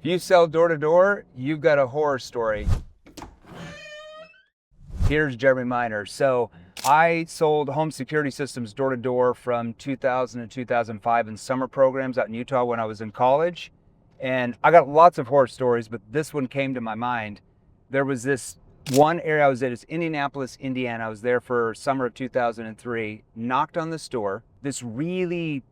If you sell door to door, you've got a horror story. Here's Jeremy Miner. So I sold home security systems door to door from 2000 to 2005 in summer programs out in Utah when I was in college. And I got lots of horror stories, but this one came to my mind. There was this one area I was at, it's Indianapolis, Indiana. I was there for summer of 2003, knocked on this door. This really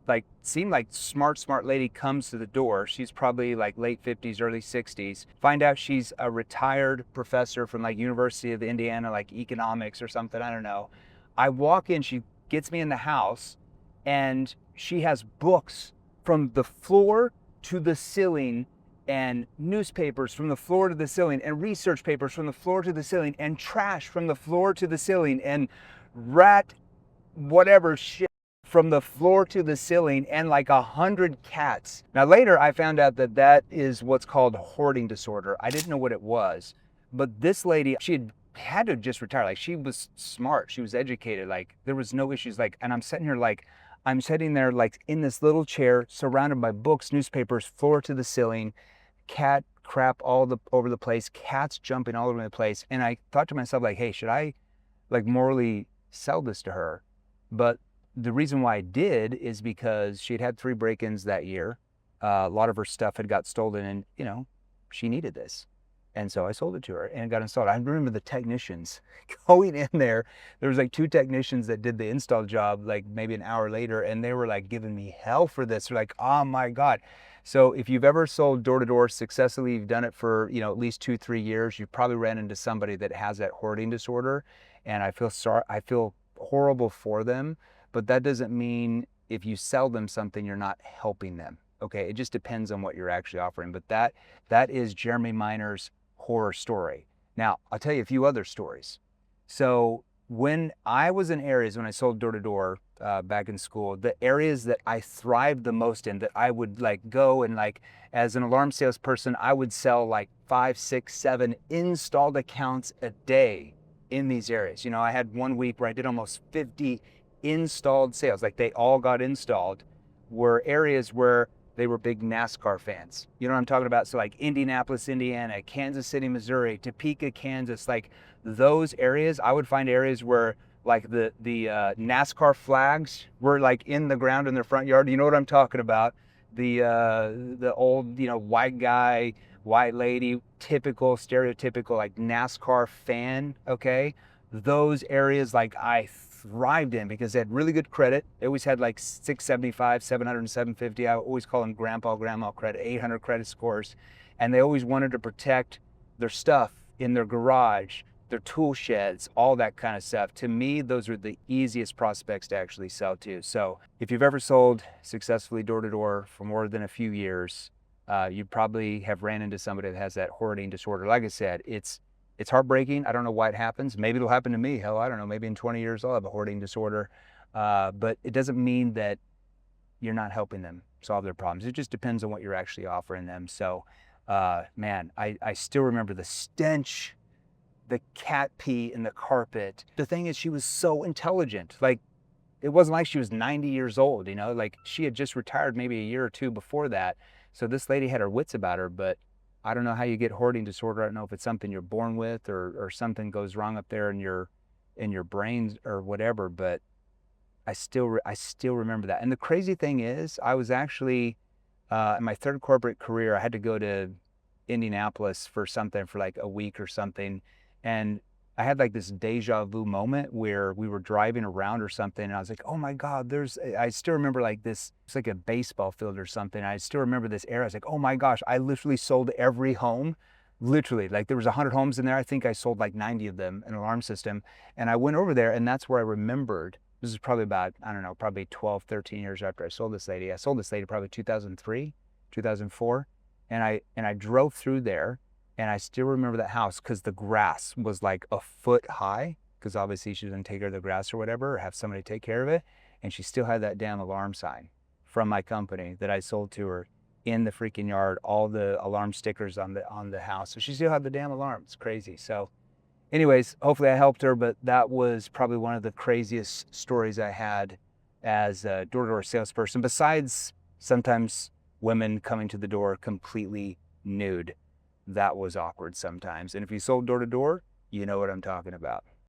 seemed like smart lady comes to the door. She's probably like late 50s, early 60s. Find out she's a retired professor from like University of Indiana, like economics or something, I don't know. I walk in, she gets me in the house, and she has books from the floor to the ceiling, and newspapers from the floor to the ceiling, and research papers from the floor to the ceiling, and trash from the floor to the ceiling, and rat whatever shit from the floor to the ceiling, and like 100 cats. Now later I found out that that is what's called hoarding disorder. I didn't know what it was, but this lady, she had to just retire. Like, she was smart, she was educated, like there was no issues. Like, and I'm sitting there like in this little chair surrounded by books, newspapers, floor to the ceiling, cat crap all over the place, cats jumping all over the place. And I thought to myself, like, hey, should I like morally sell this to her? But the reason why I did is because she'd had 3 break-ins that year. A lot of her stuff had got stolen, and she needed this. And so I sold it to her and it got installed. I remember the technicians going in there. There was like 2 technicians that did the install job like maybe an hour later, and they were like giving me hell for this. They're like, oh my God. So if you've ever sold door to door successfully, you've done it for at least 2-3 years, you probably ran into somebody that has that hoarding disorder. And I feel horrible for them, but that doesn't mean if you sell them something, you're not helping them. Okay, it just depends on what you're actually offering. But that is Jeremy Miner's horror story. Now, I'll tell you a few other stories. So when I was in areas, when I sold door to door back in school, the areas that I thrived the most in, that I would like go and like, as an alarm salesperson, I would sell like 5, 6, 7 installed accounts a day in these areas. I had one week where I did almost 50 installed sales, like they all got installed, were areas where they were big NASCAR fans. You know what I'm talking about? So like Indianapolis, Indiana, Kansas City, Missouri, Topeka, Kansas, like those areas, I would find areas where like the NASCAR flags were like in the ground in their front yard. You know what I'm talking about? The old, white guy, white lady, typical, stereotypical like NASCAR fan, okay? Those areas like I thrived in because they had really good credit. They always had like 675, 700, 750. I always call them grandpa, grandma credit, 800 credit scores. And they always wanted to protect their stuff in their garage, their tool sheds, all that kind of stuff. To me, those are the easiest prospects to actually sell to. So if you've ever sold successfully door to door for more than a few years, you probably have ran into somebody that has that hoarding disorder. Like I said, it's heartbreaking. I don't know why it happens. Maybe it'll happen to me. Hell, I don't know. Maybe in 20 years I'll have a hoarding disorder. But it doesn't mean that you're not helping them solve their problems. It just depends on what you're actually offering them. So, man, I still remember the stench, the cat pee in the carpet. The thing is, she was so intelligent. Like, it wasn't like she was 90 years old, like she had just retired maybe a year or 2 before that. So this lady had her wits about her, but I don't know how you get hoarding disorder. I don't know if it's something you're born with or something goes wrong up there in your brain or whatever, but I still remember that. And the crazy thing is, I was actually in my 3rd corporate career, I had to go to Indianapolis for something for like a week or something, and I had like this deja vu moment where we were driving around or something, and I was like, oh my God, I still remember like this, it's like a baseball field or something. I still remember this area. I was like, oh my gosh, I literally sold every home. Literally, like there was 100 homes in there. I think I sold like 90 of them, an alarm system. And I went over there, and that's where I remembered, this is probably about, I don't know, probably 12, 13 years after I sold this lady. I sold this lady probably 2003, 2004. And I drove through there, and I still remember that house because the grass was like a foot high, because obviously she didn't take care of the grass or whatever, or have somebody take care of it. And she still had that damn alarm sign from my company that I sold to her in the freaking yard, all the alarm stickers on the house. So she still had the damn alarm. It's crazy. So anyways, hopefully I helped her, but that was probably one of the craziest stories I had as a door-to-door salesperson, besides sometimes women coming to the door completely nude. That was awkward sometimes. And if you sold door to door, you know what I'm talking about.